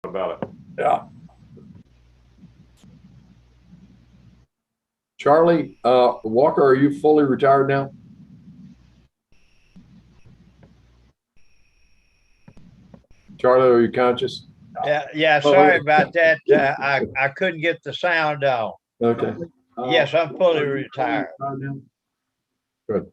about it. Yeah. Charlie, Walker, are you fully retired now? Charlie, are you conscious? Yeah. Sorry about that. I couldn't get the sound on. Okay. Yes, I'm fully retired. Good.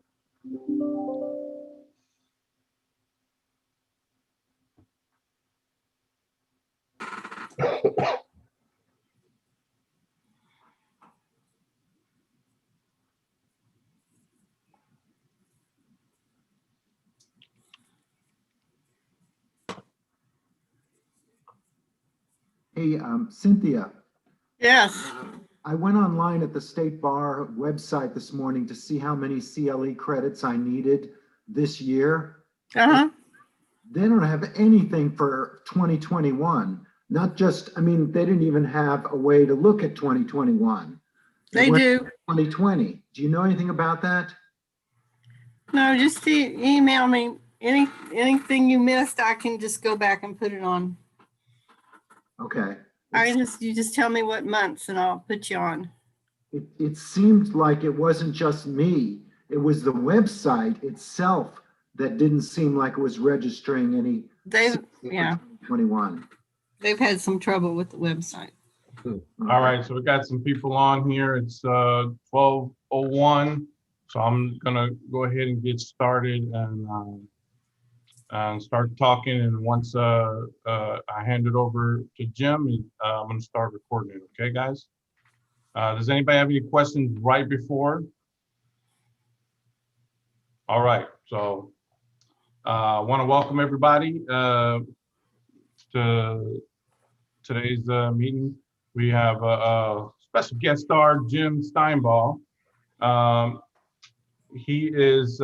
Hey, Cynthia, Yes. I went online at the State Bar website this morning to see how many CLE credits I needed this year. Uh-huh. They don't have anything for 2021. Not just, I mean, they didn't even have a way to look at 2021. They do. 2020. Do you know anything about that? No, just email me anything you missed. I can just go back and put it on. Okay. You just tell me what months and I'll put you on. It seemed like it wasn't just me. It was the website itself that didn't seem like it was registering any. Yeah. 21. They've had some trouble with the website. All right, so we got some people on here. It's 12:01, so I'm gonna go ahead and get started and start talking. And once I hand it over to Jim, I'm gonna start recording it. Okay, guys? Does anybody have any questions right before? All right, so I want to welcome everybody to today's meeting. We have a special guest star, Jim Steinball. He is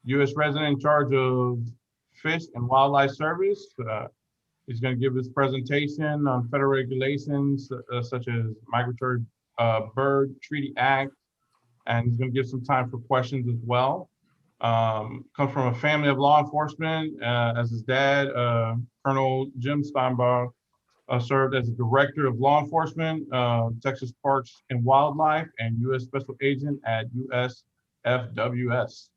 U.S. resident in charge of Fish and Wildlife Service. He's going to give his presentation on federal regulations such as Migratory Bird Treaty Act, and he's going to give some time for questions as well. Comes from a family of law enforcement, as his dad, Colonel Jim Steinbach, served as a director of law enforcement, Texas Parks and Wildlife, and U.S. Special Agent at USFWS.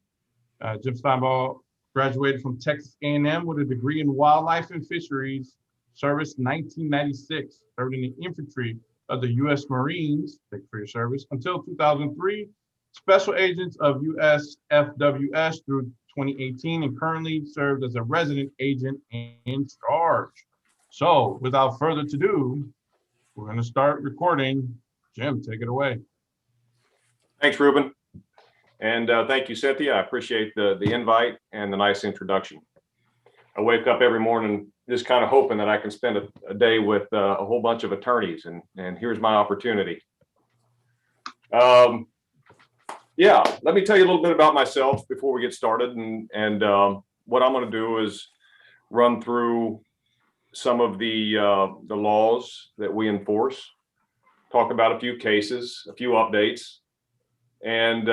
Jim Steinbach graduated from Texas A&M with a degree in wildlife and fisheries, service 1996, served in the infantry of the U.S. Marines, thank you for your service, until 2003, special agents of USFWS through 2018, and currently served as a resident agent in charge. So without further ado, we're going to start recording. Jim, take it away. Thanks, Ruben. And thank you, Cynthia. I appreciate the invite and the nice introduction. I wake up every morning just kind of hoping that I can spend a day with a whole bunch of attorneys, and here's my opportunity. Yeah, let me tell you a little bit about myself before we get started. And what I'm going to do is run through some of the laws that we enforce, talk about a few cases, a few updates, and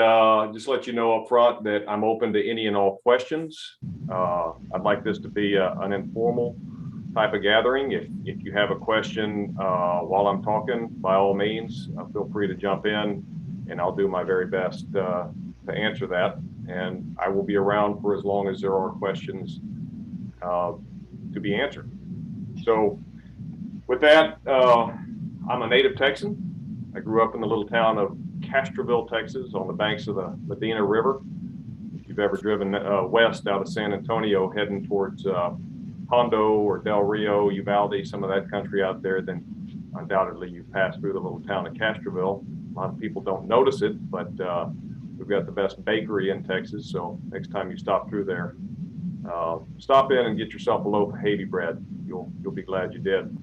just let you know up front that I'm open to any and all questions. I'd like this to be an informal type of gathering. If you have a question while I'm talking, by all means, feel free to jump in, and I'll do my very best to answer that. And I will be around for as long as there are questions to be answered. So with that, I'm a native Texan. I grew up in the little town of Castroville, Texas, on the banks of the Medina River. If you've ever driven west out of San Antonio heading towards Hondo or Del Rio, Uvalde, some of that country out there, then undoubtedly you pass through the little town of Castroville. A lot of people don't notice it, but we've got the best bakery in Texas. So next time you stop through there, stop in and get yourself a loaf of Haiti bread. You'll be glad you did.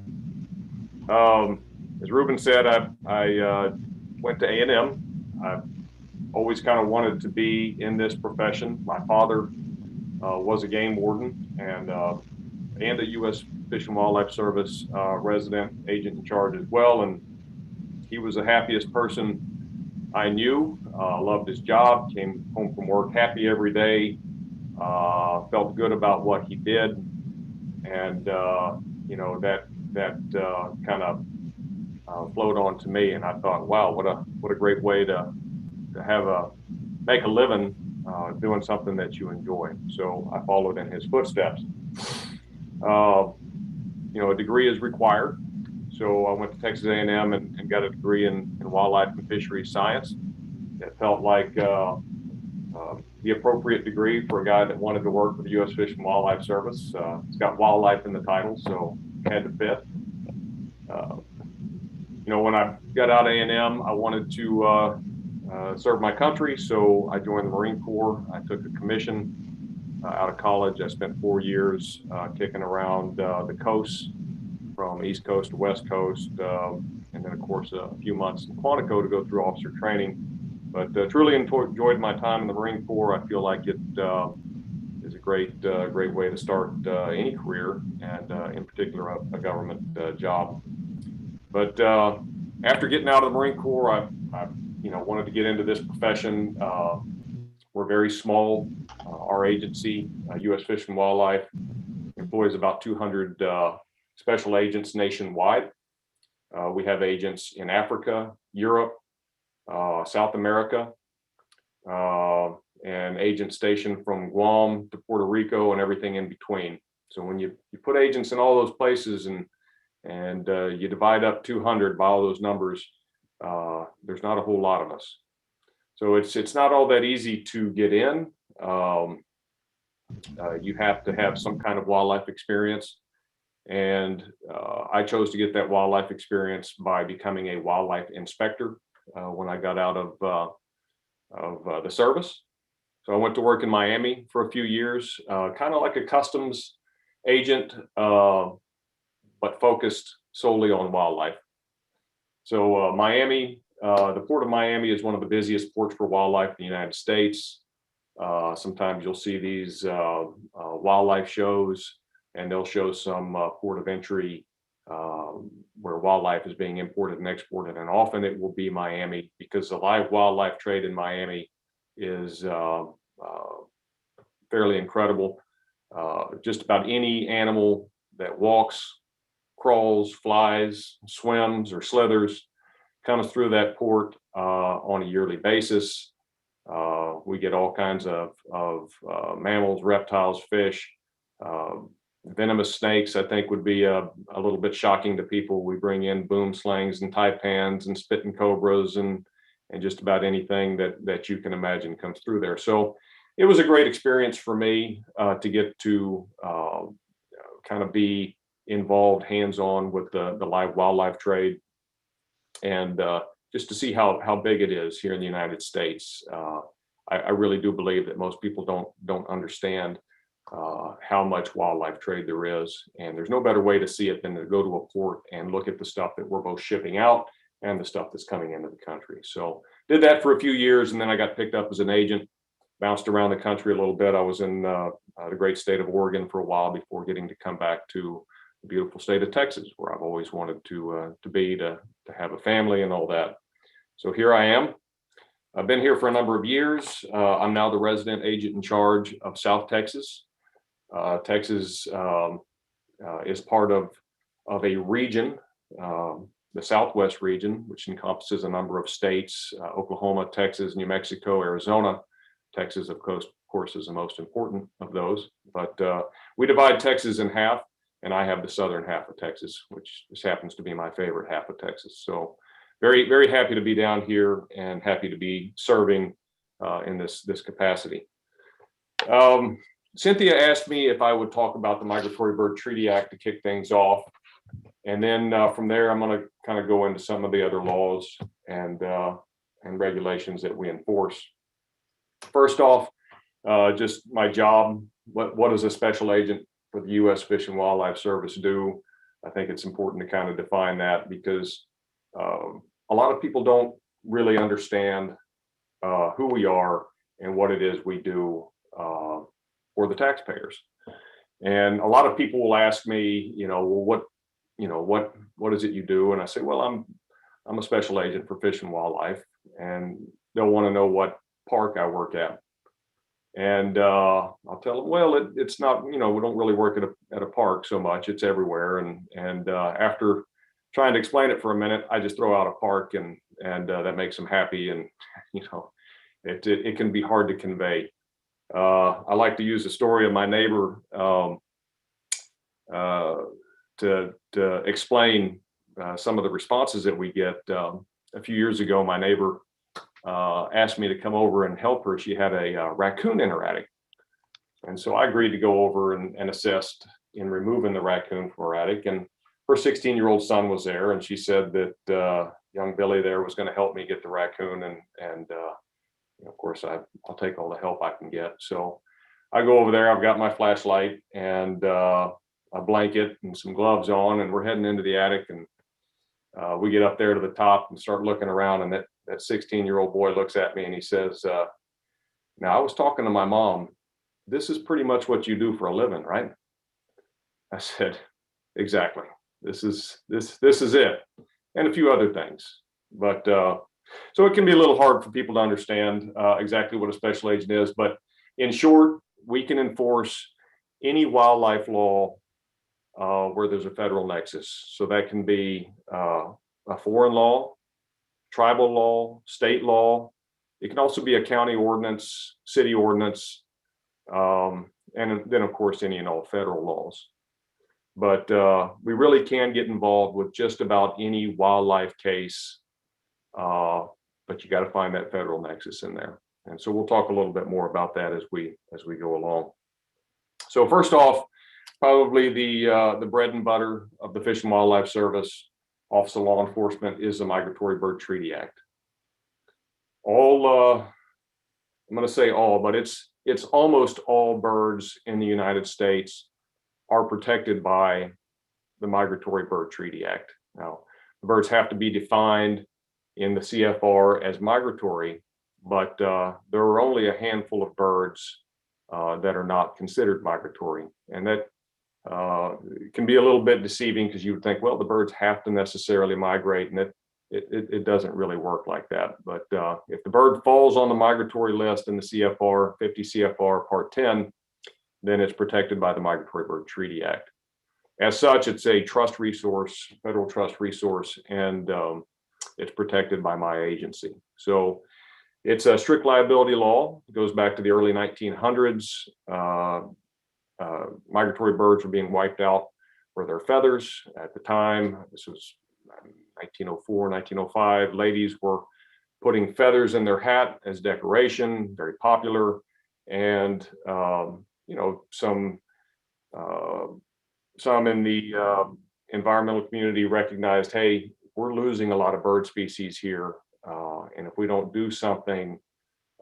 As Ruben said, I went to A&M. I've always kind of wanted to be in this profession. My father was a game warden and a U.S. Fish and Wildlife Service resident agent in charge as well. And he was the happiest person I knew. Loved his job, came home from work happy every day, felt good about what he did. And, you know, that kind of flowed on to me. And I thought, wow, what a great way to make a living doing something that you enjoy. So I followed in his footsteps. You know, a degree is required. So I went to Texas A&M and got a degree in wildlife and fisheries science. It felt like the appropriate degree for a guy that wanted to work for the U.S. Fish and Wildlife Service. It's got wildlife in the title, so it had to fit. You know, when I got out of A&M, I wanted to serve my country, so I joined the Marine Corps. I took a commission out of college. I spent 4 years kicking around the coast, from East Coast to West Coast, and then of course a few months in Quantico to go through officer training. But truly enjoyed my time in the Marine Corps. I feel like it is a great way to start any career, and in particular a government job. But after getting out of the Marine Corps, I you know, wanted to get into this profession. We're very small. Our agency, U.S. Fish and Wildlife, employs about 200 special agents nationwide. We have agents in Africa, Europe, South America, and agents stationed from Guam to Puerto Rico and everything in between. So when you put agents in all those places and you divide up 200 by all those numbers, there's not a whole lot of us. So it's not all that easy to get in. You have to have some kind of wildlife experience. And I chose to get that wildlife experience by becoming a wildlife inspector when I got out of the service. So I went to work in Miami for a few years, kind of like a customs agent, but focused solely on wildlife. So Miami, the Port of Miami is one of the busiest ports for wildlife in the United States. Sometimes you'll see these wildlife shows, and they'll show some port of entry where wildlife is being imported and exported. And often it will be Miami, because the live wildlife trade in Miami is fairly incredible. Just about any animal that walks, crawls, flies, swims, or slithers comes through that port on a yearly basis. We get all kinds of mammals, reptiles, fish. Venomous snakes, I think, would be a little bit shocking to people. We bring in boom slings and taipans and spitting cobras and just about anything that you can imagine comes through there. So it was a great experience for me to get to kind of be involved hands-on with the live wildlife trade, and just to see how big it is here in the United States. I really do believe that most people don't understand how much wildlife trade there is, and there's no better way to see it than to go to a port and look at the stuff that we're both shipping out and the stuff that's coming into the country. So did that for a few years, and then I got picked up as an agent, bounced around the country a little bit. I was in the great state of Oregon for a while before getting to come back to the beautiful state of Texas, where I've always wanted to be, to have a family and all that. So here I am. I've been here for a number of years. I'm now the resident agent in charge of South Texas. Texas is part of a region, the Southwest region, which encompasses a number of states: Oklahoma, Texas, New Mexico, Arizona. Texas, of course, is the most important of those. But we divide Texas in half, and I have the southern half of Texas, which just happens to be my favorite half of Texas. So very, very happy to be down here and happy to be serving in this capacity. Cynthia asked me if I would talk about the Migratory Bird Treaty Act to kick things off. And then from there, I'm going to kind of go into some of the other laws and regulations that we enforce. First off, just my job. What does a special agent for the U.S. Fish and Wildlife Service do? I think it's important to kind of define that, because a lot of people don't really understand who we are and what it is we do for the taxpayers. And a lot of people will ask me, well, what is it you do? And I say, well, I'm a special agent for Fish and Wildlife, and they'll want to know what park I work at. And I'll tell them, well, it's not, we don't really work at a park so much. It's everywhere. And after trying to explain it for a minute, I just throw out a park, and that makes them happy. And it can be hard to convey. I like to use the story of my neighbor to explain some of the responses that we get. A few years ago, my neighbor asked me to come over and help her. She had a raccoon in her attic. And so I agreed to go over and assist in removing the raccoon from her attic. And her 16-year-old son was there, and she said that young Billy there was going to help me get the raccoon. And of course, I'll take all the help I can get. So I go over there. I've got my flashlight and a blanket and some gloves on, and we're heading into the attic. And we get up there to the top and start looking around, and that 16-year-old boy looks at me and he says, now, I was talking to my mom. This is pretty much what you do for a living, right? I said, exactly. This is it. And a few other things. But so it can be a little hard for people to understand exactly what a special agent is. But in short, we can enforce any wildlife law where there's a federal nexus. So that can be a foreign law, tribal law, state law. It can also be a county ordinance, city ordinance, and then of course any and all federal laws. But we really can get involved with just about any wildlife case, but you got to find that federal nexus in there. And so we'll talk a little bit more about that as we go along. So first off, probably the bread and butter of the Fish and Wildlife Service, Office of Law Enforcement, is the Migratory Bird Treaty Act. I'm going to say all, but it's almost all birds in the United States are protected by the Migratory Bird Treaty Act. Now, the birds have to be defined in the CFR as migratory, but there are only a handful of birds that are not considered migratory. And that can be a little bit deceiving, because you would think, well, the birds have to necessarily migrate, and it doesn't really work like that. But if the bird falls on the migratory list in the CFR, 50 CFR Part 10, then it's protected by the Migratory Bird Treaty Act. As such, it's a trust resource, federal trust resource, and it's protected by my agency. So it's a strict liability law. It goes back to the early 1900s. Migratory birds were being wiped out for their feathers. At the time, this was 1904, 1905, ladies were putting feathers in their hat as decoration, very popular. And, some in the environmental community recognized, hey, we're losing a lot of bird species here. And if we don't do something,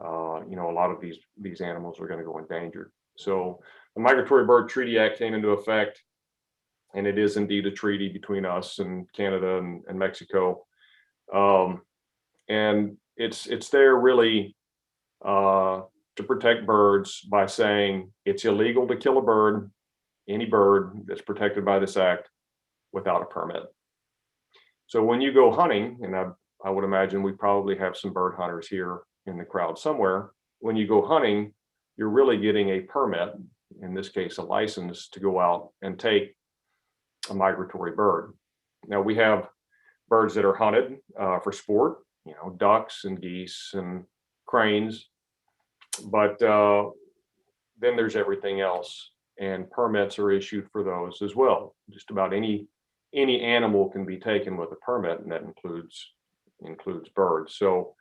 a lot of these animals are going to go endangered. So the Migratory Bird Treaty Act came into effect, and it is indeed a treaty between us and Canada and Mexico. And it's there really to protect birds by saying it's illegal to kill a bird, any bird that's protected by this act, without a permit. So when you go hunting, and I would imagine we probably have some bird hunters here in the crowd somewhere. When you go hunting, you're really getting a permit, in this case, a license to go out and take a migratory bird. Now, we have birds that are hunted for sport, ducks and geese and cranes, but then there's everything else, and permits are issued for those as well. Just about any animal can be taken with a permit, and that includes birds. So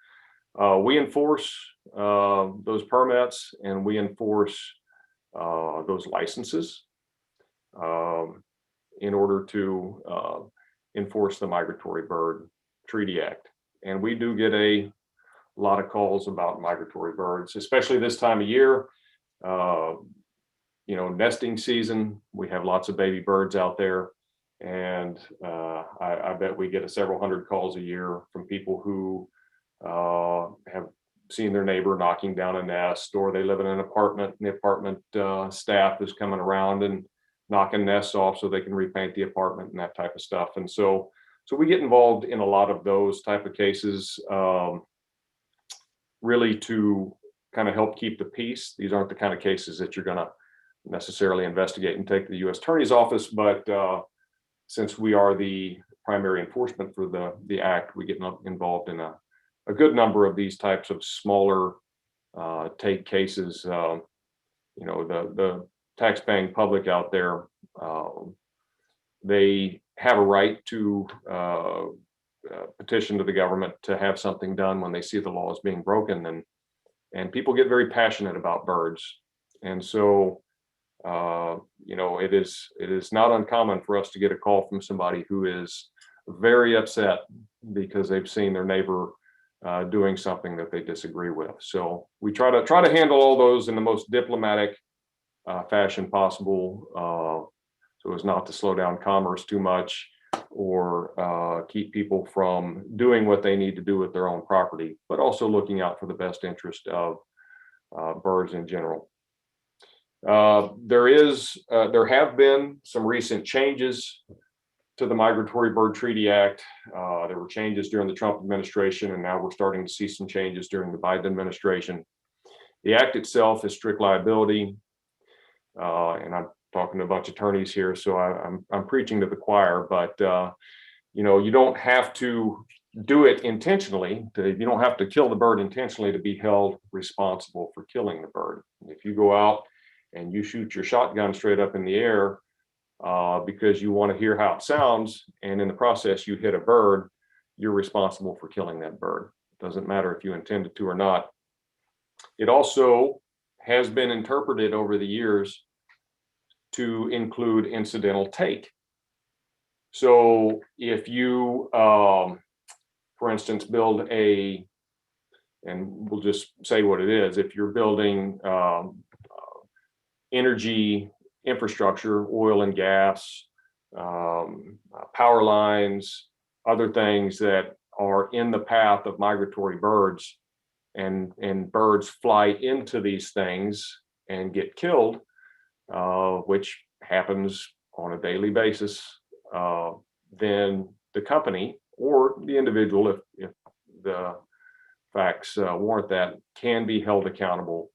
we enforce those permits, and we enforce those licenses in order to enforce the Migratory Bird Treaty Act. And we do get a lot of calls about migratory birds, especially this time of year. Nesting season, we have lots of baby birds out there. And I bet we get several hundred calls a year from people who have seen their neighbor knocking down a nest, or they live in an apartment and the apartment staff is coming around and knocking nests off so they can repaint the apartment and that type of stuff. And so we get involved in a lot of those type of cases, really to kind of help keep the peace. These aren't the kind of cases that you're going to necessarily investigate and take to the U.S. Attorney's Office, but since we are the primary enforcement for the act, we get involved in a good number of these types of smaller take cases. You know, the tax-paying public out there, they have a right to petition to the government to have something done when they see the laws being broken, and people get very passionate about birds, and so you know, it is not uncommon for us to get a call from somebody who is very upset because they've seen their neighbor doing something that they disagree with. So we try to handle all those in the most diplomatic fashion possible, so as not to slow down commerce too much or keep people from doing what they need to do with their own property, but also looking out for the best interest of birds in general. There have been some recent changes to the Migratory Bird Treaty Act. There were changes during the Trump administration, and now we're starting to see some changes during the Biden administration. The act itself is strict liability, and I'm talking to a bunch of attorneys here, so I'm preaching to the choir. But you know, you don't have to do it intentionally. You don't have to kill the bird intentionally to be held responsible for killing the bird. If you go out and you shoot your shotgun straight up in the air because you want to hear how it sounds, and in the process you hit a bird, you're responsible for killing that bird. It doesn't matter if you intended to or not. It also has been interpreted over the years to include incidental take. So if you, for instance, build and we'll just say what it is, if you're building energy infrastructure, oil and gas, power lines, other things that are in the path of migratory birds, and birds fly into these things and get killed, which happens on a daily basis, then the company or the individual, if the facts warrant that, can be held accountable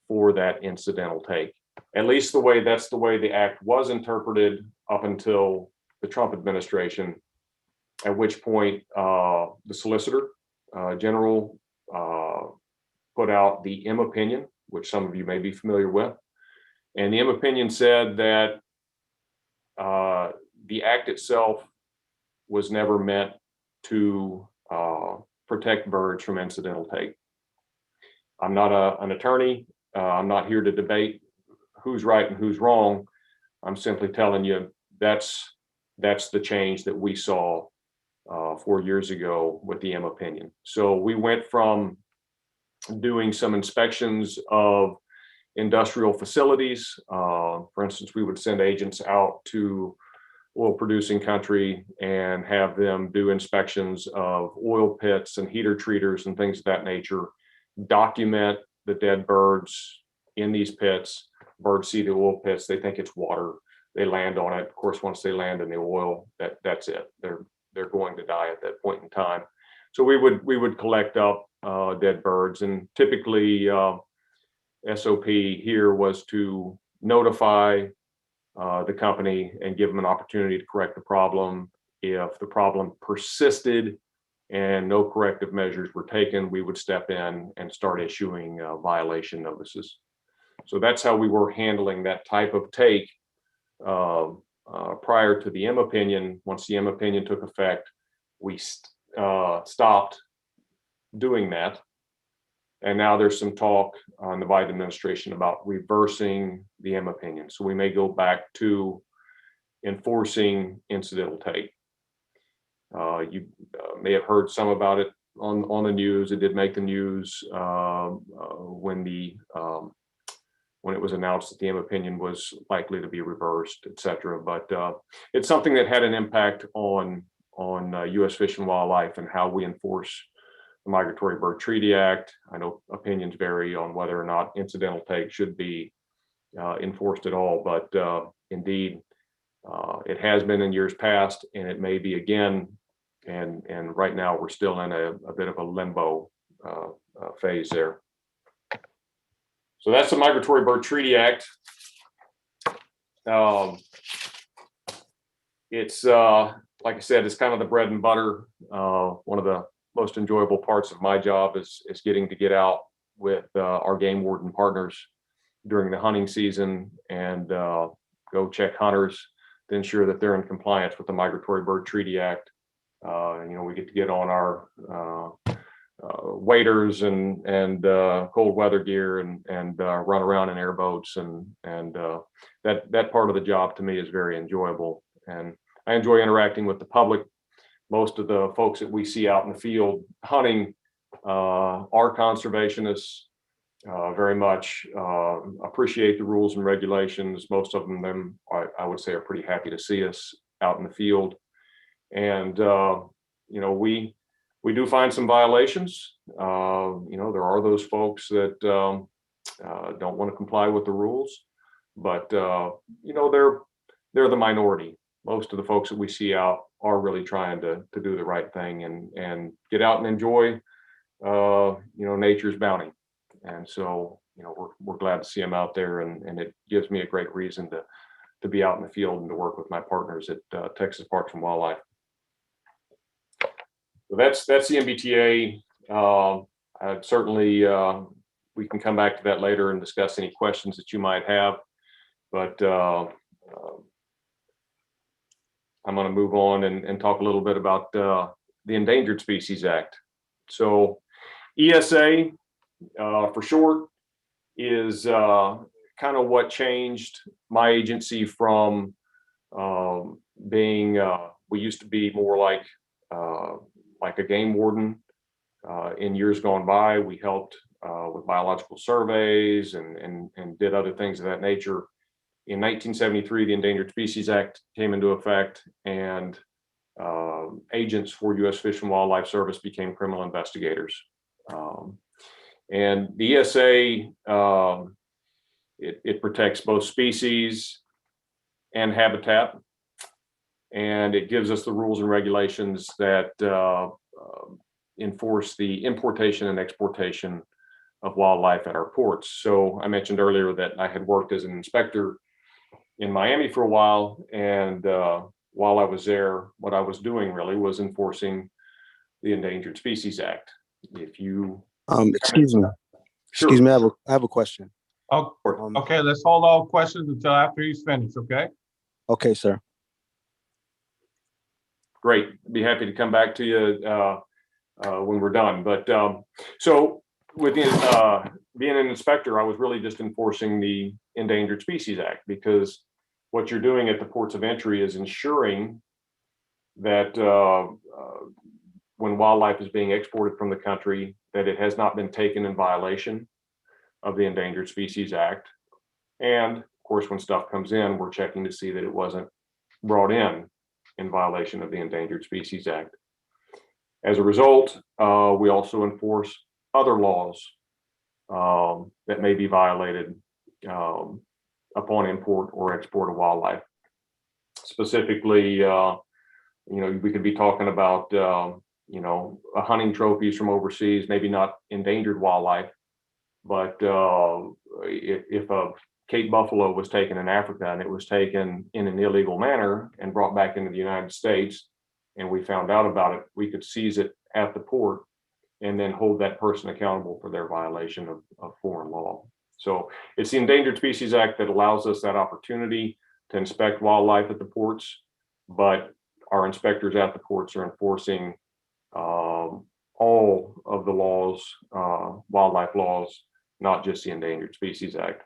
for that incidental take. At least that's the way the act was interpreted up until the Trump administration, at which point the Solicitor General put out the M opinion, which some of you may be familiar with. And the M opinion said that the act itself was never meant to protect birds from incidental take. I'm not an attorney. I'm not here to debate who's right and who's wrong. I'm simply telling you that's the change that we saw 4 years ago with the M opinion. So we went from doing some inspections of industrial facilities. For instance, we would send agents out to oil producing country and have them do inspections of oil pits and heater treaters and things of that nature, document the dead birds in these pits. Birds see the oil pits, they think it's water, they land on it. Of course, once they land in the oil, that's it. They're going to die at that point in time. So we would collect up dead birds, and typically SOP here was to notify the company and give them an opportunity to correct the problem. If the problem persisted and no corrective measures were taken, we would step in and start issuing violation notices. So that's how we were handling that type of take prior to the M opinion. Once the M opinion took effect, we stopped doing that. And now there's some talk on the Biden administration about reversing the M opinion. So we may go back to enforcing incidental take. You may have heard some about it on the news. It did make the news when it was announced that the M opinion was likely to be reversed, et cetera. But it's something that had an impact on U.S. Fish and Wildlife and how we enforce the Migratory Bird Treaty Act. I know opinions vary on whether or not incidental take should be enforced at all, but indeed, it has been in years past, and it may be again. And right now, we're still in a bit of a limbo phase there. So that's the Migratory Bird Treaty Act. It's like I said, it's kind of the bread and butter. One of the most enjoyable parts of my job is getting to get out with our game warden partners during the hunting season and go check hunters to ensure that they're in compliance with the Migratory Bird Treaty Act. We get to get on our waders and cold weather gear and run around in airboats, and that part of the job to me is very enjoyable. And I enjoy interacting with the public. Most of the folks that we see out in the field hunting are conservationists, very much appreciate the rules and regulations. Most of them I would say are pretty happy to see us out in the field. And we do find some violations. There are those folks that don't want to comply with the rules, but they're the minority. Most of the folks that we see out are really trying to do the right thing and get out and enjoy nature's bounty. And so we're glad to see them out there, and it gives me a great reason to be out in the field and to work with my partners at Texas Parks and Wildlife. So that's the MBTA. Certainly we can come back to that later and discuss any questions that you might have, but I'm going to move on and talk a little bit about the Endangered Species Act. So ESA, for short, is kind of what changed my agency from being, we used to be more like a game warden. In years gone by, we helped with biological surveys and did other things of that nature. In 1973, the Endangered Species Act came into effect, and agents for U.S. Fish and Wildlife Service became criminal investigators. And the ESA, it protects both species and habitat, and it gives us the rules and regulations that enforce the importation and exportation of wildlife at our ports. So I mentioned earlier that I had worked as an inspector in Miami for a while, and while I was there, what I was doing really was enforcing the Endangered Species Act. If you excuse me. Sure. Excuse me, I have a question. Oh, okay, let's hold all questions until after he's finished, okay? Okay, sir. Great, be happy to come back to you when we're done. But so with being an inspector, I was really just enforcing the Endangered Species Act, because what you're doing at the ports of entry is ensuring that when wildlife is being exported from the country, that it has not been taken in violation of the Endangered Species Act. And of course, when stuff comes in, we're checking to see that it wasn't brought in violation of the Endangered Species Act. As a result, we also enforce other laws that may be violated upon import or export of wildlife. Specifically, we could be talking about hunting trophies from overseas, maybe not endangered wildlife, but if a Cape buffalo was taken in Africa and it was taken in an illegal manner and brought back into the United States, and we found out about it, we could seize it at the port and then hold that person accountable for their violation of foreign law. So it's the Endangered Species Act that allows us that opportunity to inspect wildlife at the ports, but our inspectors at the ports are enforcing all of the laws, wildlife laws, not just the Endangered Species Act.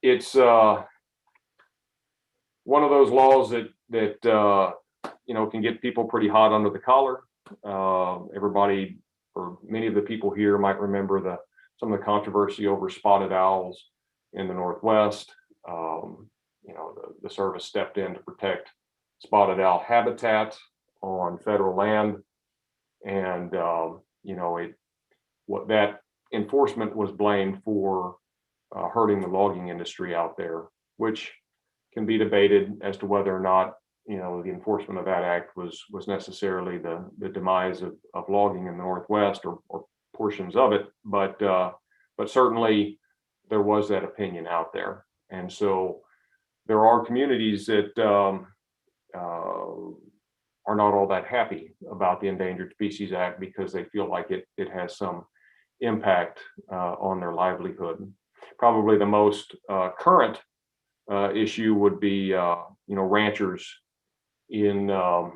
It's one of those laws that can get people pretty hot under the collar. Everybody, or many of the people here, might remember some of the controversy over spotted owls in the Northwest. The service stepped in to protect spotted owl habitat on federal land, and what that enforcement was blamed for hurting the logging industry out there, which can be debated as to whether or not the enforcement of that act was necessarily the demise of logging in the Northwest, or portions of it, but certainly there was that opinion out there. And so there are communities that are not all that happy about the Endangered Species Act because they feel like it has some impact on their livelihood. Probably the most current issue would be ranchers in the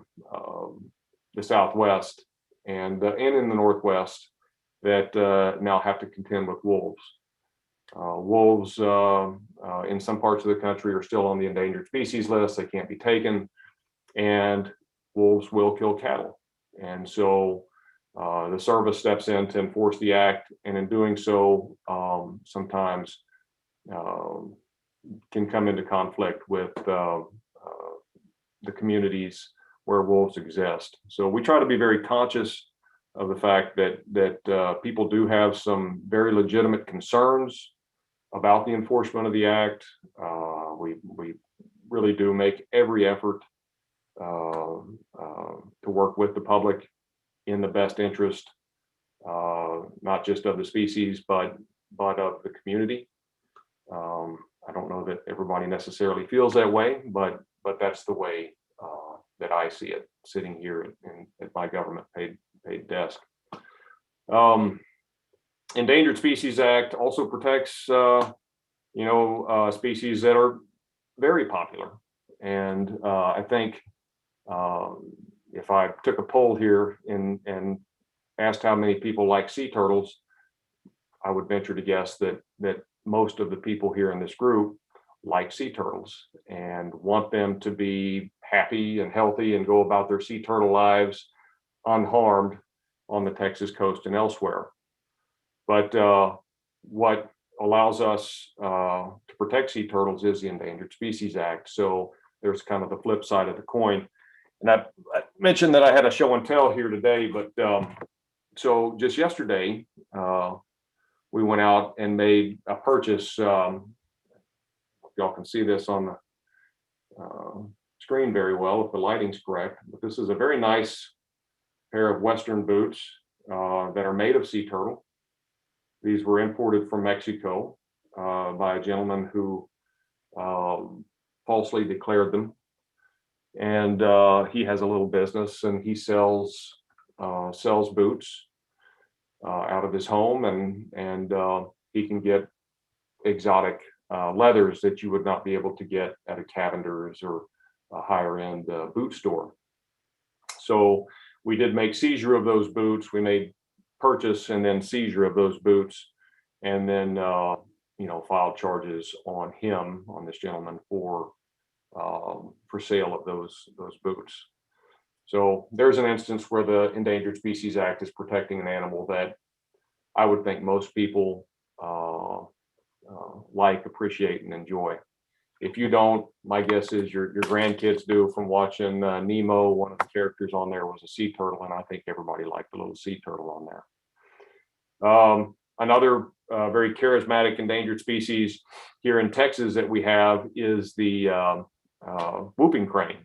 Southwest and in the Northwest that now have to contend with wolves. Wolves in some parts of the country are still on the endangered species list. They can't be taken, and wolves will kill cattle. And so the service steps in to enforce the act, and in doing so, sometimes can come into conflict with the communities where wolves exist. So we try to be very conscious of the fact that people do have some very legitimate concerns about the enforcement of the act. We really do make every effort to work with the public in the best interest, not just of the species, but of the community. I don't know that everybody necessarily feels that way, but that's the way that I see it, sitting here at my government paid desk. Endangered Species Act also protects species that are very popular. And I think if I took a poll here and asked how many people like sea turtles, I would venture to guess that most of the people here in this group like sea turtles and want them to be happy and healthy and go about their sea turtle lives unharmed on the Texas coast and elsewhere. But what allows us to protect sea turtles is the Endangered Species Act. So there's kind of the flip side of the coin. And I mentioned that I had a show and tell here today, but so just yesterday, we went out and made a purchase. Y'all can see this on the screen very well if the lighting's correct, but this is a very nice pair of Western boots that are made of sea turtle. These were imported from Mexico by a gentleman who falsely declared them. And he has a little business and he sells boots out of his home, and he can get exotic leathers that you would not be able to get at a Cavender's or a higher end boot store. So we did make seizure of those boots. We made purchase and then seizure of those boots, and then filed charges on him, on this gentleman, for sale of those boots. So there's an instance where the Endangered Species Act is protecting an animal that I would think most people like, appreciate, and enjoy. If you don't, my guess is your grandkids do from watching Nemo. One of the characters on there was a sea turtle, and I think everybody liked the little sea turtle on there. Another very charismatic endangered species here in Texas that we have is the whooping crane.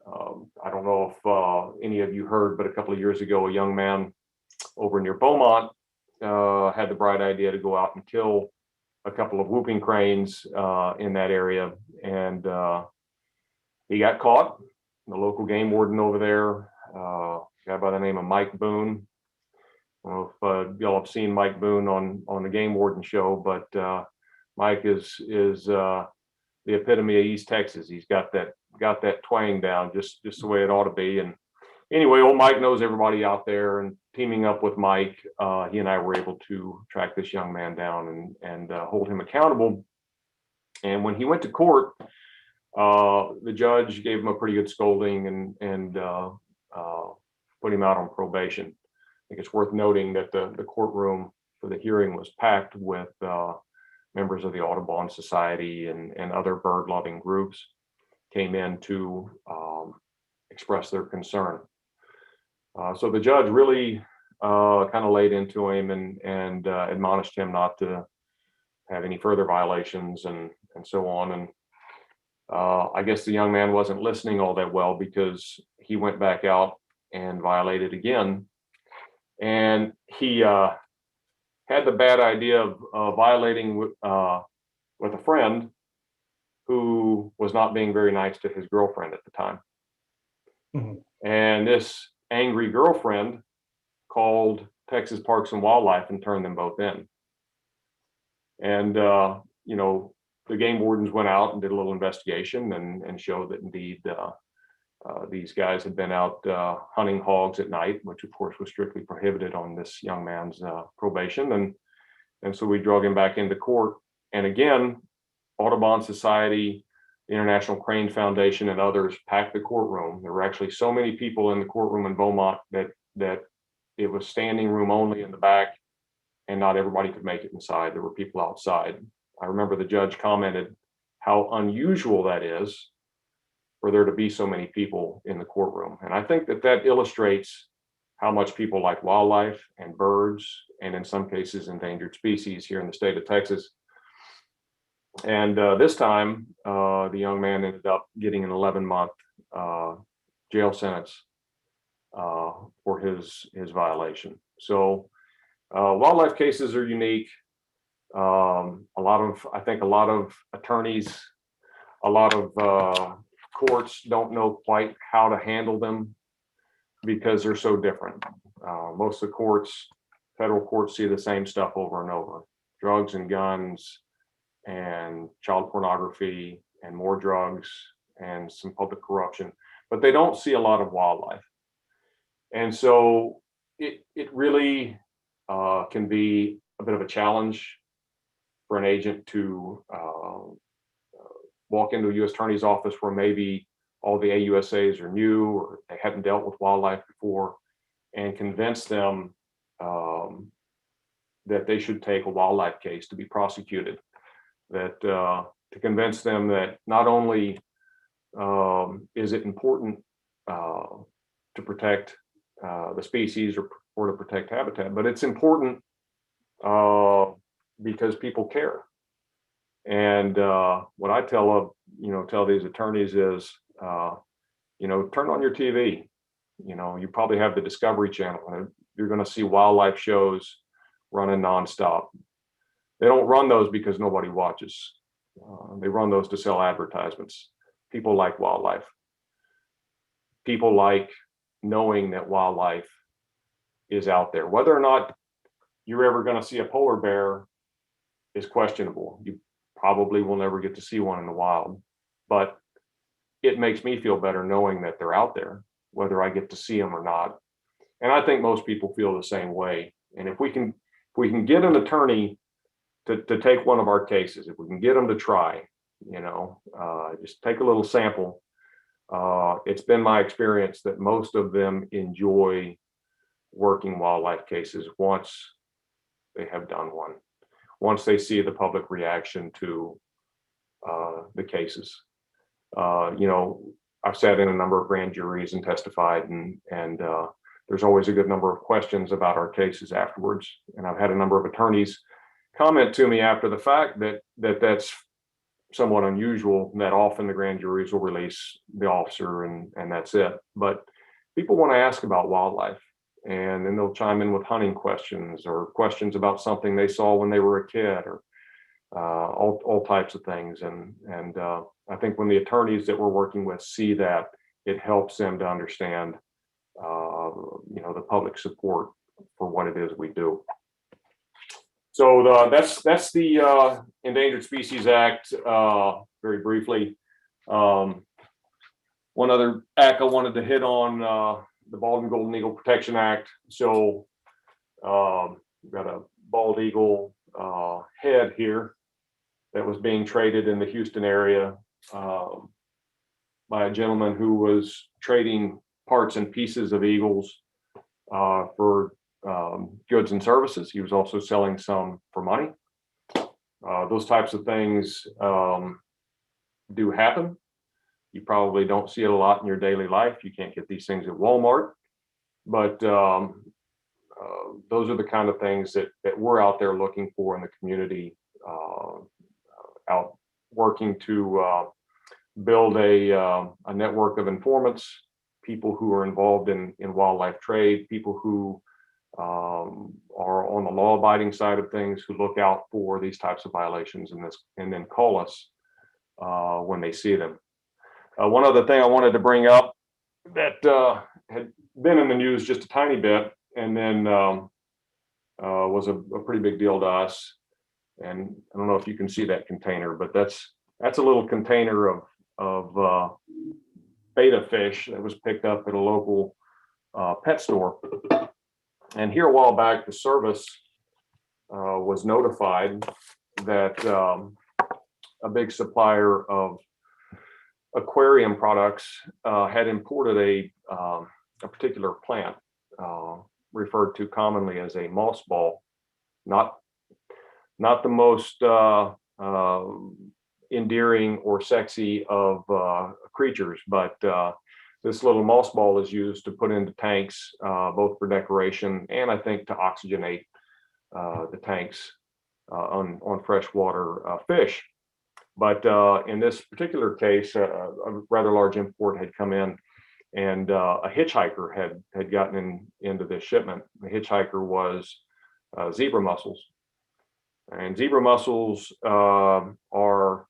I don't know if any of you heard, but a couple of years ago, a young man over near Beaumont had the bright idea to go out and kill a couple of whooping cranes in that area, and he got caught. The local game warden over there, a guy by the name of Mike Boone. I don't know if y'all have seen Mike Boone on the Game Warden show, but Mike is the epitome of East Texas. He's got that twang down just the way it ought to be. And anyway, old Mike knows everybody out there, and teaming up with Mike, he and I were able to track this young man down and hold him accountable. And when he went to court, the judge gave him a pretty good scolding and put him out on probation. I think it's worth noting that the courtroom for the hearing was packed with members of the Audubon Society and other bird-loving groups came in to express their concern. So the judge really kind of laid into him and admonished him not to have any further violations and so on. And I guess the young man wasn't listening all that well, because he went back out and violated again. And he had the bad idea of violating with a friend who was not being very nice to his girlfriend at the time. And this angry girlfriend called Texas Parks and Wildlife and turned them both in. And, you know, the game wardens went out and did a little investigation and showed that indeed these guys had been out hunting hogs at night, which of course was strictly prohibited on this young man's probation. And so we drug him back into court. And again, Audubon Society, the International Crane Foundation, and others packed the courtroom. There were actually so many people in the courtroom in Beaumont that it was standing room only in the back, and not everybody could make it inside. There were people outside. I remember the judge commented how unusual that is for there to be so many people in the courtroom. And I think that illustrates how much people like wildlife and birds, and in some cases endangered species here in the state of Texas. And this time, the young man ended up getting an 11-month jail sentence for his violation. So wildlife cases are unique. I think a lot of attorneys, a lot of courts don't know quite how to handle them because they're so different. Most of the courts, federal courts, see the same stuff over and over: drugs and guns and child pornography and more drugs and some public corruption, but they don't see a lot of wildlife. And so it really can be a bit of a challenge for an agent to walk into a U.S. Attorney's office where maybe all the AUSAs are new or they haven't dealt with wildlife before, and convince them that they should take a wildlife case to be prosecuted. That to convince them that not only is it important to protect the species or to protect habitat, but it's important because people care. And what I tell these attorneys is, turn on your TV. You probably have the Discovery Channel, and you're going to see wildlife shows running nonstop. They don't run those because nobody watches. They run those to sell advertisements. People like wildlife. People like knowing that wildlife is out there. Whether or not you're ever going to see a polar bear is questionable. You probably will never get to see one in the wild, but it makes me feel better knowing that they're out there, whether I get to see them or not. And I think most people feel the same way. And if we can get an attorney to take one of our cases, if we can get them to try, just take a little sample. It's been my experience that most of them enjoy working wildlife cases once they have done one, once they see the public reaction to the cases. I've sat in a number of grand juries and testified, and there's always a good number of questions about our cases afterwards. And I've had a number of attorneys comment to me after the fact that's somewhat unusual, that often the grand juries will release the officer and that's it. But people want to ask about wildlife, and then they'll chime in with hunting questions or questions about something they saw when they were a kid, or all types of things. And I think when the attorneys that we're working with see that, it helps them to understand the public support for what it is we do. So that's the Endangered Species Act, very briefly. One other act I wanted to hit on, the Bald and Golden Eagle Protection Act. So we've got a bald eagle head here that was being traded in the Houston area by a gentleman who was trading parts and pieces of eagles for goods and services. He was also selling some for money. Those types of things do happen. You probably don't see it a lot in your daily life. You can't get these things at Walmart, but those are the kind of things that we're out there looking for in the community, out working to build a network of informants, people who are involved in wildlife trade, people who are on the law-abiding side of things, who look out for these types of violations and then call us when they see them. One other thing I wanted to bring up that had been in the news just a tiny bit, and then was a pretty big deal to us. And I don't know if you can see that container, but that's a little container of betta fish that was picked up at a local pet store. And here a while back, the service was notified that a big supplier of aquarium products had imported a particular plant referred to commonly as a moss ball. Not the most endearing or sexy of creatures, but this little moss ball is used to put into tanks, both for decoration and I think to oxygenate the tanks on freshwater fish. But in this particular case, a rather large import had come in, and a hitchhiker had gotten into this shipment. The hitchhiker was zebra mussels. And zebra mussels are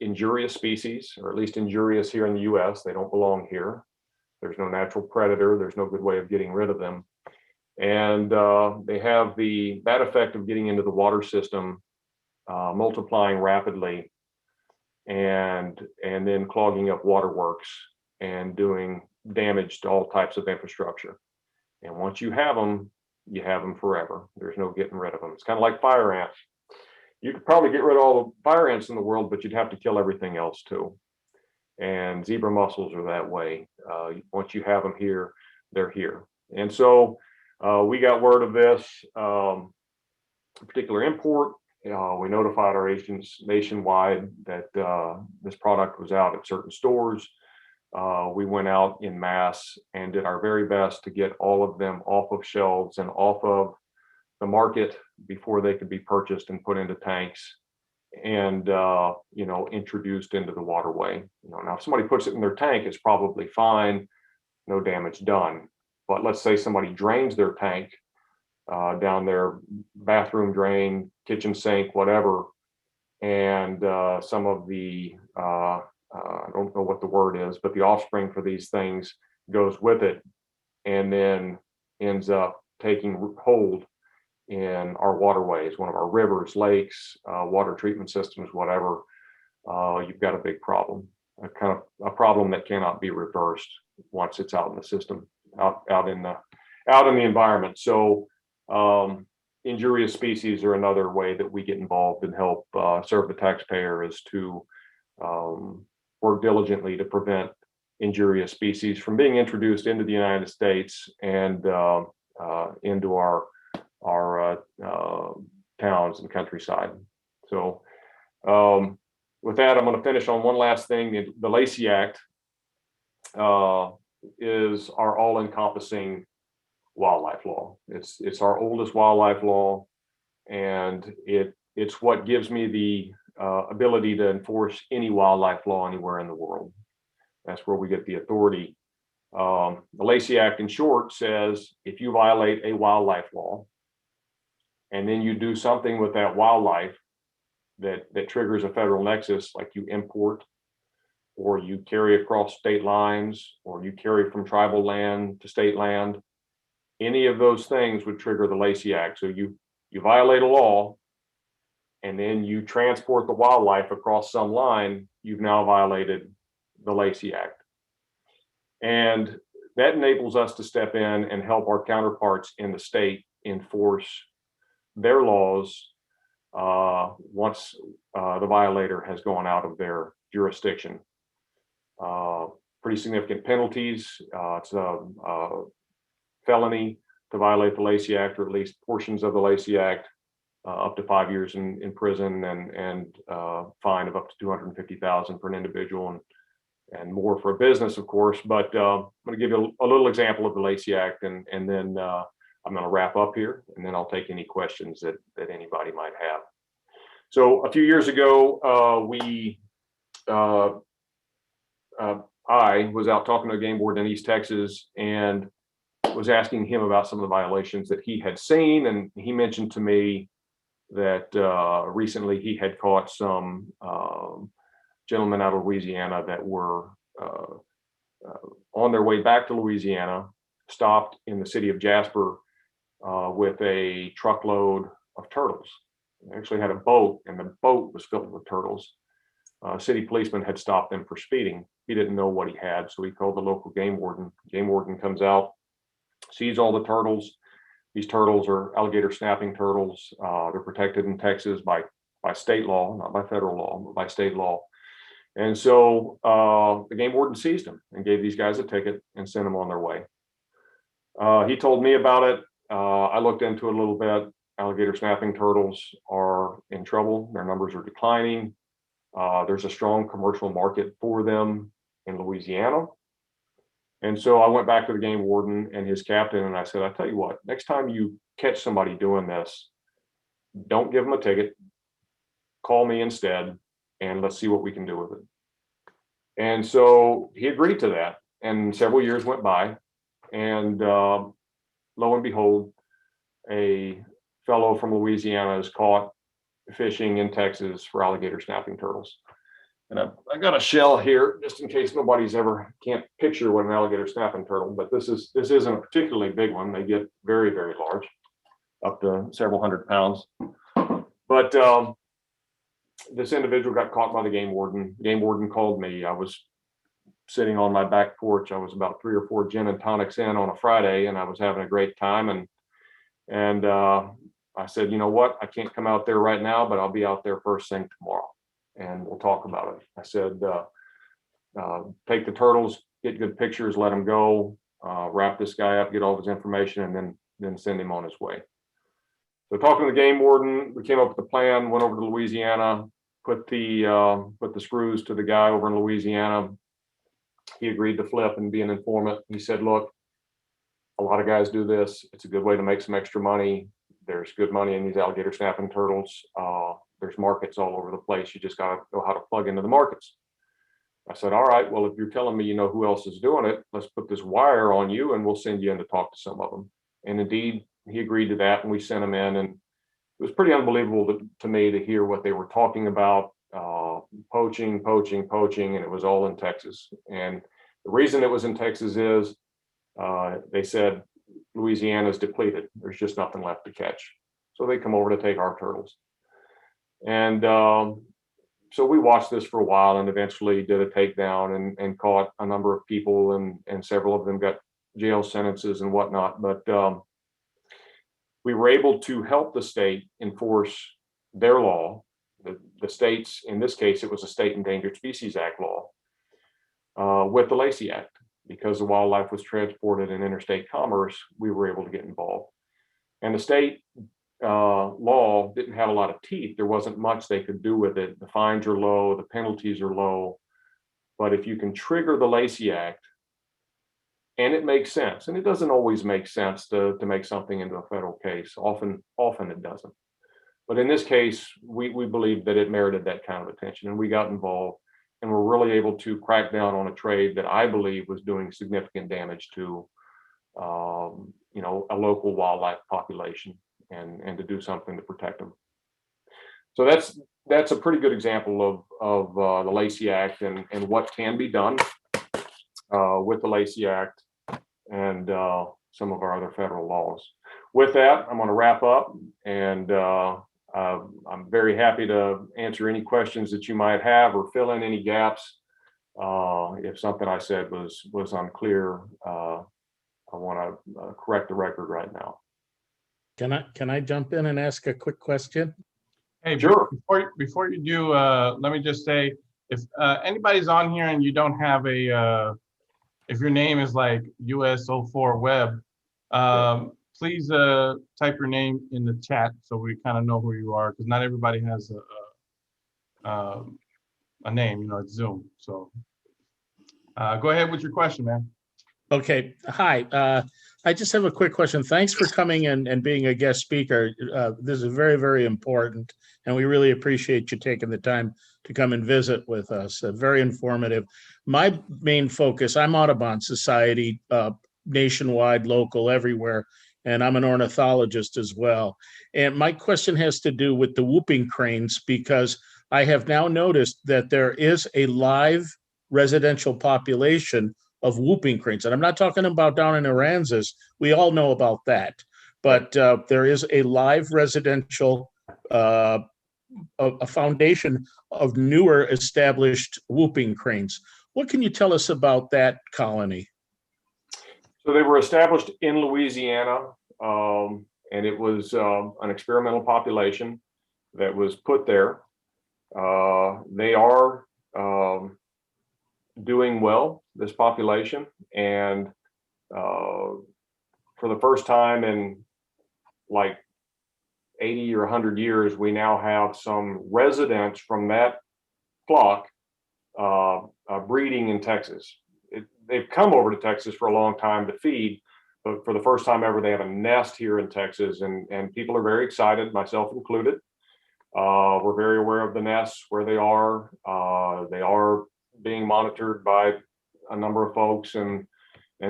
injurious species, or at least injurious here in the US. They don't belong here. There's no natural predator. There's no good way of getting rid of them. And they have that effect of getting into the water system, multiplying rapidly, and then clogging up waterworks and doing damage to all types of infrastructure. And once you have them forever. There's no getting rid of them. It's kind of like fire ants. You could probably get rid of all the fire ants in the world, but you'd have to kill everything else too. And zebra mussels are that way. Once you have them here, they're here. And so we got word of this particular import. We notified our agents nationwide that this product was out at certain stores. We went out in mass and did our very best to get all of them off of shelves and off of the market before they could be purchased and put into tanks and introduced into the waterway. Now if somebody puts it in their tank, it's probably fine, no damage done. But let's say somebody drains their tank down their bathroom drain, kitchen sink, whatever, and some of the I don't know what the word is, but the offspring for these things goes with it and then ends up taking hold in our waterways, one of our rivers, lakes, water treatment systems, whatever. You've got a big problem, a problem that cannot be reversed once it's out in the system, out in the environment. So injurious species are another way that we get involved and help serve the taxpayer, is to work diligently to prevent injurious species from being introduced into the United States and into our towns and countryside. So with that, I'm going to finish on one last thing. The Lacey Act is our all-encompassing wildlife law. It's our oldest wildlife law, and it's what gives me the ability to enforce any wildlife law anywhere in the world. That's where we get the authority. The Lacey Act, in short, says if you violate a wildlife law and then you do something with that wildlife that triggers a federal nexus, like you import, or you carry across state lines, or you carry from tribal land to state land, any of those things would trigger the Lacey Act. So you violate a law, and then you transport the wildlife across some line, you've now violated the Lacey Act. And that enables us to step in and help our counterparts in the state enforce their laws once the violator has gone out of their jurisdiction. Pretty significant penalties. It's a felony to violate the Lacey Act, or at least portions of the Lacey Act, up to 5 years in prison, and fine of up to $250,000 for an individual, and more for a business, of course. But I'm going to give you a little example of the Lacey Act, and then I'm going to wrap up here, and then I'll take any questions that anybody might have. So a few years ago, I was out talking to a game board in East Texas, and was asking him about some of the violations that he had seen, and he mentioned to me that recently he had caught some gentlemen out of Louisiana that were on their way back to Louisiana, stopped in the city of Jasper with a truckload of turtles. They actually had a boat, and the boat was filled with turtles. City policeman had stopped them for speeding. He didn't know what he had, so he called the local game warden. Game warden comes out, sees all the turtles. These turtles are alligator snapping turtles. They're protected in Texas by state law, not by federal law, but by state law. And so the game warden seized them and gave these guys a ticket and sent them on their way. He told me about it. I looked into it a little bit. Alligator snapping turtles are in trouble. Their numbers are declining. There's a strong commercial market for them in Louisiana. And so I went back to the game warden and his captain, and I said, I tell you what, next time you catch somebody doing this, don't give them a ticket. Call me instead, and let's see what we can do with it. And so he agreed to that. And several years went by, and lo and behold, a fellow from Louisiana is caught fishing in Texas for alligator snapping turtles. And I got a shell here just in case nobody's ever can't picture what an alligator snapping turtle, but this isn't a particularly big one. They get very, very large, up to several hundred pounds. But this individual got caught by the game warden. Game warden called me. I was sitting on my back porch. I was about 3 or 4 gin and tonics in on a Friday, and I was having a great time. And I said, you know what? I can't come out there right now, but I'll be out there first thing tomorrow, and we'll talk about it. I said, take the turtles, get good pictures, let them go, wrap this guy up, get all of his information, and then send him on his way. So talking to the game warden, we came up with a plan, went over to Louisiana, put the screws to the guy over in Louisiana. He agreed to flip and be an informant. He said, look, a lot of guys do this. It's a good way to make some extra money. There's good money in these alligator snapping turtles. There's markets all over the place. You just got to know how to plug into the markets. I said, all right, well, if you're telling me you know who else is doing it, let's put this wire on you and we'll send you in to talk to some of them. And indeed, he agreed to that, and we sent him in. And it was pretty unbelievable to me to hear what they were talking about, poaching, and it was all in Texas. And the reason it was in Texas is they said Louisiana's depleted. There's just nothing left to catch. So they come over to take our turtles. And so we watched this for a while and eventually did a takedown and caught a number of people, and several of them got jail sentences and whatnot. But we were able to help the state enforce their law. The states, in this case, it was a State Endangered Species Act law with the Lacey Act. Because the wildlife was transported in interstate commerce, we were able to get involved. And the state law didn't have a lot of teeth. There wasn't much they could do with it. The fines are low, the penalties are low. But if you can trigger the Lacey Act, and it makes sense, and it doesn't always make sense to make something into a federal case. Often it doesn't. But in this case, we believed that it merited that kind of attention, and we got involved. And we're really able to crack down on a trade that I believe was doing significant damage to, a local wildlife population, and to do something to protect them. So that's a pretty good example of the Lacey Act and what can be done with the Lacey Act and some of our other federal laws. With that, I'm going to wrap up, and I'm very happy to answer any questions that you might have or fill in any gaps. If something I said was unclear, I want to correct the record right now. Can I jump in and ask a quick question? Hey, Sure. Before you do, let me just say, if anybody's on here and you don't have if your name is like US04 Web, please type your name in the chat so we kind of know who you are, because not everybody has a name, it's Zoom. So go ahead with your question, man. Okay, hi. I just have a quick question. Thanks for coming and being a guest speaker. This is very, very important, and we really appreciate you taking the time to come and visit with us. Very informative. My main focus, I'm Audubon Society nationwide, local, everywhere. And I'm an ornithologist as well. And my question has to do with the whooping cranes, because I have now noticed that there is a live residential population of whooping cranes. And I'm not talking about down in Aransas. We all know about that. But there is a live residential, a foundation of newer established whooping cranes. What can you tell us about that colony? So they were established in Louisiana, and it was an experimental population that was put there. They are doing well, this population, and for the first time in like 80 or 100 years, we now have some residents from that flock breeding in Texas. They've come over to Texas for a long time to feed, but for the first time ever, they have a nest here in Texas, and people are very excited, myself included. We're very aware of the nests, where they are. They are being monitored by a number of folks, and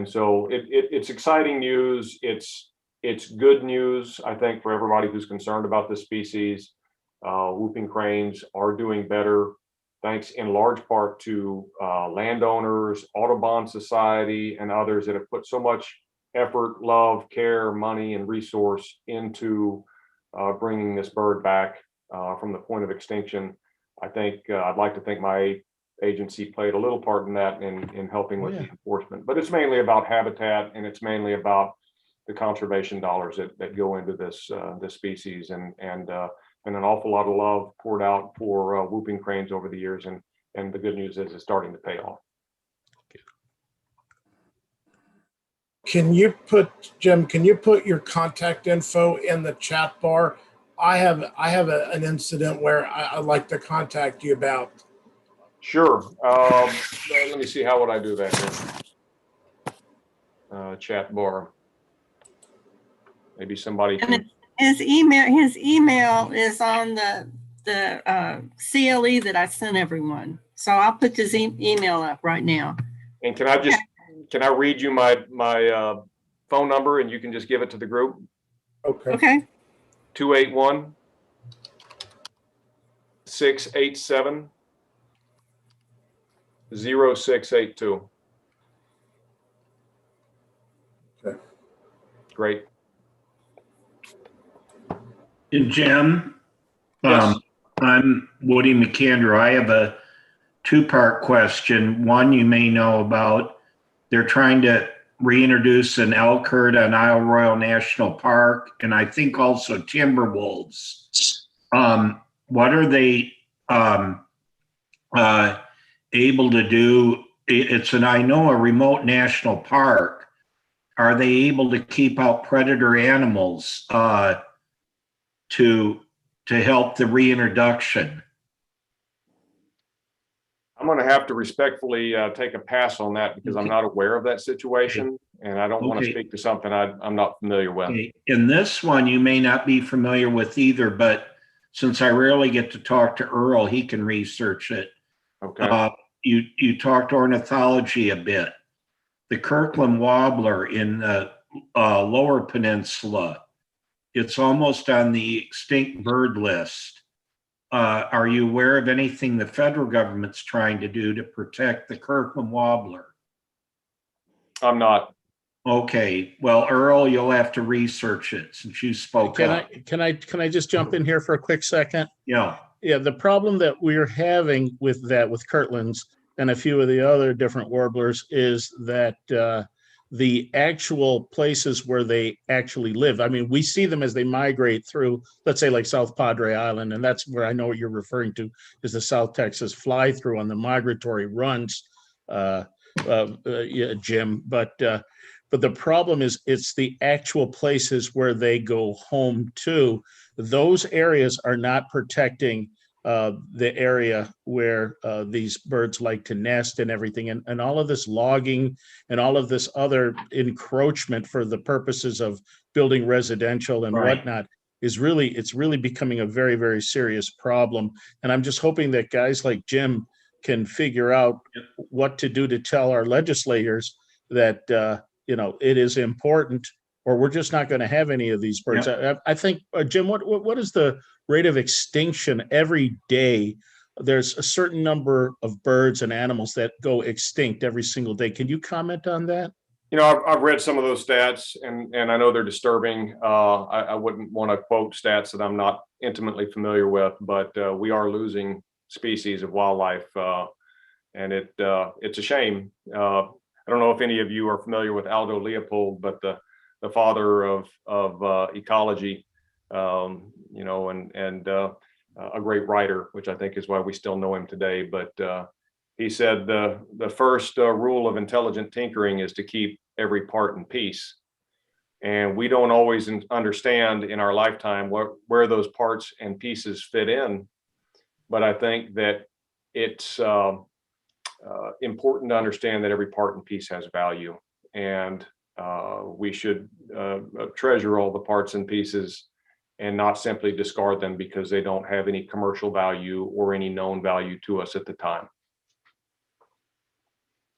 so it's exciting news. It's good news, I think, for everybody who's concerned about this species. Whooping cranes are doing better, thanks in large part to landowners, Audubon Society, and others that have put so much effort, love, care, money, and resource into bringing this bird back from the point of extinction. I think I'd like to think my agency played a little part in that in helping with the enforcement, but it's mainly about habitat, and it's mainly about the conservation dollars that go into this species, and an awful lot of love poured out for whooping cranes over the years, and the good news is it's starting to pay off. Jim, can you put your contact info in the chat bar? I have an incident where I'd like to contact you about. Sure. Let me see, how would I do that here? Chat bar. Maybe somebody can. His email is on the CLE that I sent everyone. So I'll put his email up right now. And can I read you my phone number, and you can just give it to the group? Okay. 281 687 0682. Okay. Great. And Jim, Yes. I'm Woody McAndrew. I have a two-part question. One you may know about. They're trying to reintroduce an elk herd on Isle Royale National Park, and I think also timber wolves. What are they able to do? It's I know, a remote national park. Are they able to keep out predator animals to help the reintroduction? I'm going to have to respectfully take a pass on that, because I'm not aware of that situation, and I don't want to speak to something I'm not familiar with. Okay. In this one, you may not be familiar with either, but since I rarely get to talk to Earl, he can research it. Okay. You talked ornithology a bit. The Kirkland warbler in the Lower Peninsula, it's almost on the extinct bird list. Are you aware of anything the federal government's trying to do to protect the Kirkland warbler? I'm not. Okay, well, Earl, you'll have to research it since you spoke up. Can I just jump in here for a quick second? Yeah. Yeah, the problem that we're having with Kirtland's and a few of the other different warblers is that the actual places where they actually live. I mean, we see them as they migrate through, let's say, like South Padre Island, and that's where I know what you're referring to is the South Texas fly through on the migratory runs, Jim. But the problem is it's the actual places where they go home to. Those areas are not protecting the area where these birds like to nest and everything, and all of this logging and all of this other encroachment for the purposes of building residential and whatnot it's really becoming a very, very serious problem. And I'm just hoping that guys like Jim can figure out what to do to tell our legislators that it is important, or we're just not going to have any of these birds. I think, Jim, what is the rate of extinction every day? There's a certain number of birds and animals that go extinct every single day. Can you comment on that? I've read some of those stats, and I know they're disturbing. I wouldn't want to quote stats that I'm not intimately familiar with, but we are losing species of wildlife, and it's a shame. I don't know if any of you are familiar with Aldo Leopold, but the father of ecology, and a great writer, which I think is why we still know him today. But he said the first rule of intelligent tinkering is to keep every part in peace. And we don't always understand in our lifetime where those parts and pieces fit in. But I think that it's important to understand that every part and piece has value. And we should treasure all the parts and pieces and not simply discard them because they don't have any commercial value or any known value to us at the time.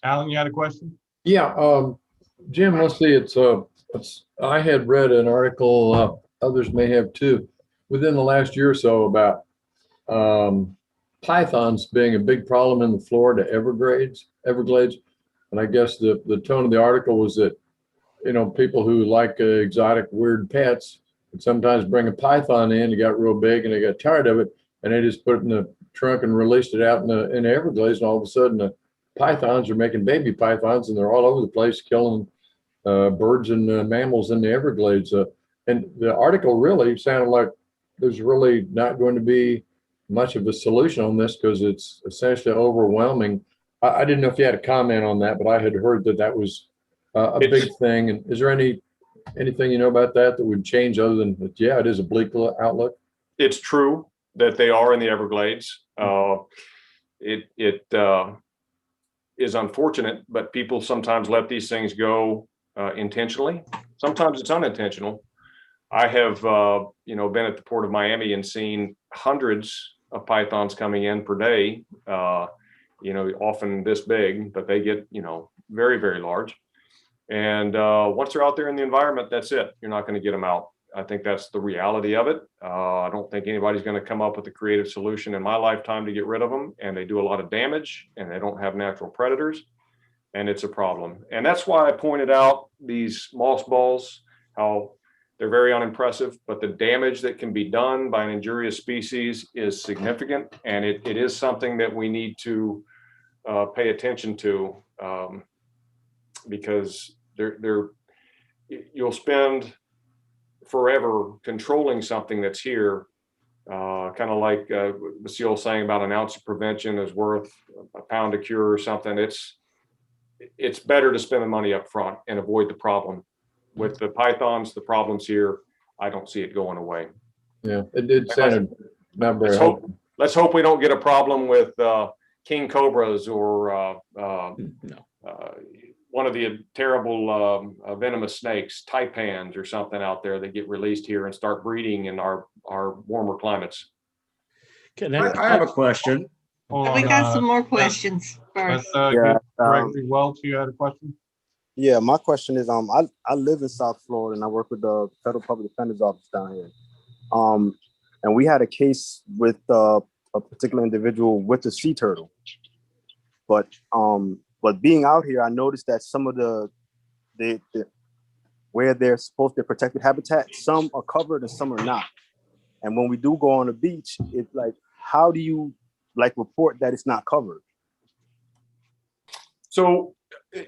Alan, you had a question? Yeah, Jim, let's see, I had read an article, others may have too, within the last year or so about pythons being a big problem in the Florida Everglades. And I guess the tone of the article was that, people who like exotic, weird pets would sometimes bring a python in. It got real big and they got tired of it, and they just put it in the trunk and released it out in the Everglades. And all of a sudden, the pythons are making baby pythons, and they're all over the place killing birds and mammals in the Everglades. And the article really sounded like there's really not going to be much of a solution on this because it's essentially overwhelming. I didn't know if you had a comment on that, but I had heard that was a big thing. And is there anything about that would change other than that? Yeah, it is a bleak outlook. It's true that they are in the Everglades. It is unfortunate, but people sometimes let these things go intentionally. Sometimes it's unintentional. I have, been at the Port of Miami and seen hundreds of pythons coming in per day, often this big, but they get, very, very large. And once they're out there in the environment, that's it. You're not going to get them out. I think that's the reality of it. I don't think anybody's going to come up with a creative solution in my lifetime to get rid of them. And they do a lot of damage, and they don't have natural predators. And it's a problem. And that's why I pointed out these moss balls, how they're very unimpressive, but the damage that can be done by an injurious species is significant. And it is something that we need to pay attention to, because you'll spend forever controlling something that's here, kind of like Basile saying about an ounce of prevention is worth a pound of cure or something. It's better to spend the money up front and avoid the problem. With the pythons, the problem's here. I don't see it going away. Yeah, it did sound not very helpful. Let's hope we don't get a problem with king cobras or one of the terrible venomous snakes, taipans or something out there that get released here and start breeding in our warmer climates. I have a question. We got some more questions first. Gregory Welch, you had a question? Yeah, my question is, I live in South Florida and I work with the Federal Public Defender's Office down here. And we had a case with a particular individual with a sea turtle. But being out here, I noticed that some of the where they're protected habitat, some are covered and some are not. And when we do go on the beach, it's like, how do you report that it's not covered? So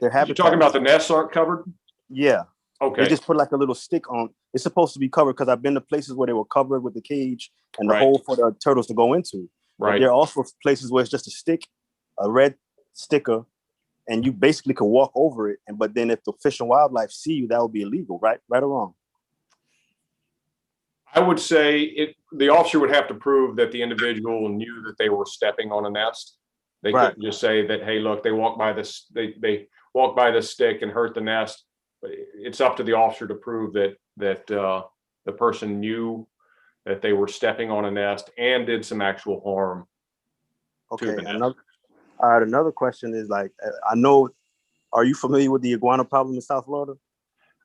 you're talking about the nests aren't covered? Yeah. Okay. They just put like a little stick on. It's supposed to be covered because I've been to places where they were covered with the cage and the hole for the turtles to go into. Right. But there are also places where it's just a stick, a red sticker, and you basically could walk over it. But then if the Fish and Wildlife see you, that would be illegal, right? Right or wrong? I would say the officer would have to prove that the individual knew that they were stepping on a nest. They couldn't just say that, hey, look, they walked by this, they walked by this stick and hurt the nest. But it's up to the officer to prove that the person knew that they were stepping on a nest and did some actual harm. Okay. Another question is I know Are you familiar with the iguana problem in South Florida?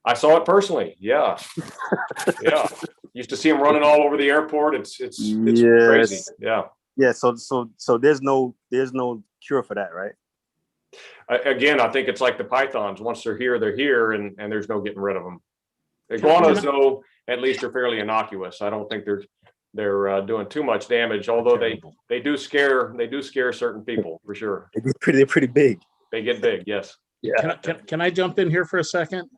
I saw it personally. Yeah. Yeah. Used to see them running all over the airport. It's crazy. Yes. Yeah. Yeah. So there's no cure for that, right? Again, I think it's like the pythons. Once they're here, and there's no getting rid of them. Iguanas, though, at least are fairly innocuous. I don't think they're doing too much damage, although they do scare certain people for sure. They're pretty big. They get big, yes. Yeah. Can I jump in here for a second?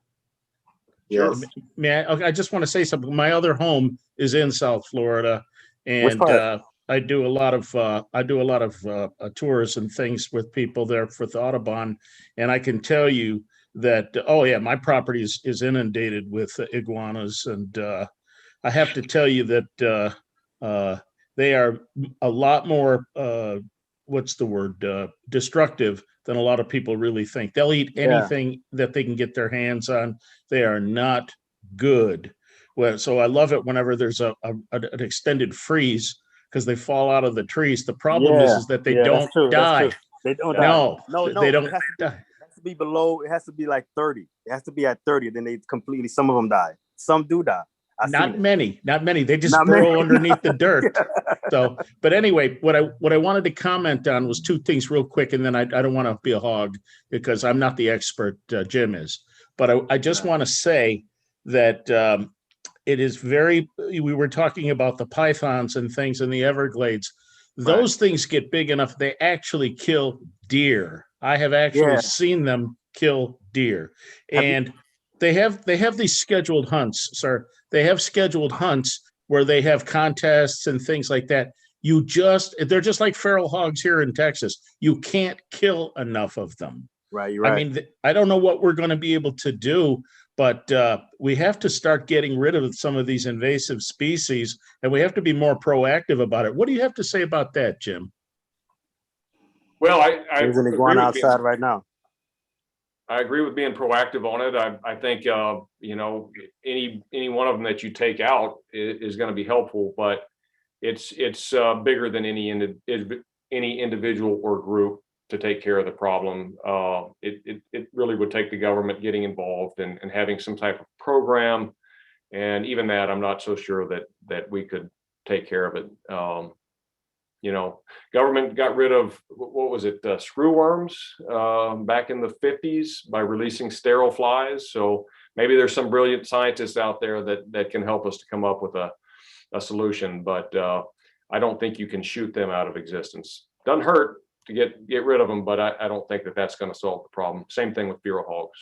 Sure. Yes. May I? Okay, I just want to say something. My other home is in South Florida, Which and part? I do a lot of tours and things with people there for the Audubon, and I can tell you that my property is inundated with iguanas, and I have to tell you that they are a lot more destructive than a lot of people really think. They'll eat anything that they can get their hands on. They are not good. Well, so I love it whenever there's an extended freeze because they fall out of the trees. The problem is that they don't die. They don't die. No, they don't die. It has to be below. It has to be like 30. It has to be at 30. Then they completely. Some of them die. Some do die. Not many. They just burrow underneath the dirt. So, but anyway, what I wanted to comment on was two things real quick, and then I don't want to be a hog because I'm not the expert. Jim is, but I just want to say that it is very. We were talking about the pythons and things in the Everglades. Those things get big enough they actually kill deer. I have actually seen them kill deer, and they have these scheduled hunts, sir. They have scheduled hunts where they have contests and things like that. They're just like feral hogs here in Texas. You can't kill enough of them. Right, you're right. I mean, I don't know what we're going to be able to do, but we have to start getting rid of some of these invasive species, and we have to be more proactive about it. What do you have to say about that, Jim? Well, there's an iguana outside right now. I agree with being proactive on it. I think any one of them that you take out is going to be helpful, but it's bigger than any individual or group to take care of the problem. It really would take the government getting involved and having some type of program, and even that I'm not so sure that we could take care of it. Government got rid of, what was it, screwworms back in the 50s by releasing sterile flies. So maybe there's some brilliant scientists out there that can help us to come up with a solution, but I don't think you can shoot them out of existence. Doesn't hurt to get rid of them, but I don't think that's going to solve the problem. Same thing with feral hogs.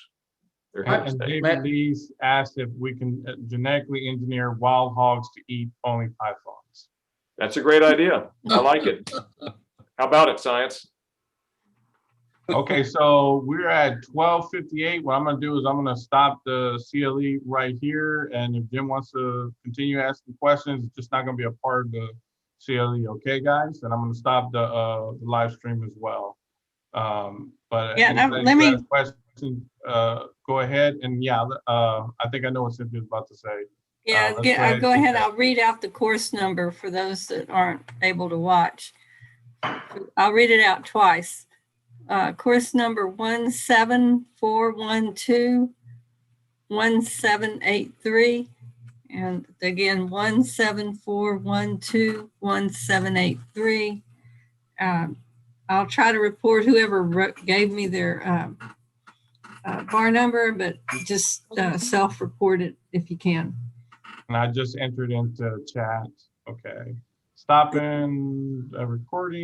They're here to And stay. David Lee's asked if we can genetically engineer wild hogs to eat only pythons. That's a great idea. I like it. How about it, science? Okay, so we're at 12:58. What I'm going to do is I'm going to stop the CLE right here. And if Jim wants to continue asking questions, it's just not going to be a part of the CLE. Okay, guys? And I'm going to stop the live stream as well. But let me questions, go ahead. And I think I know what Cynthia's about to say. Yeah, go ahead. I'll read out the course number for those that aren't able to watch. I'll read it out twice. Course number 17412, 1783, and again 17412, 1783. I'll try to report whoever gave me their bar number, but just self-report it if you can. And I just entered into chat. Okay. Stopping recording.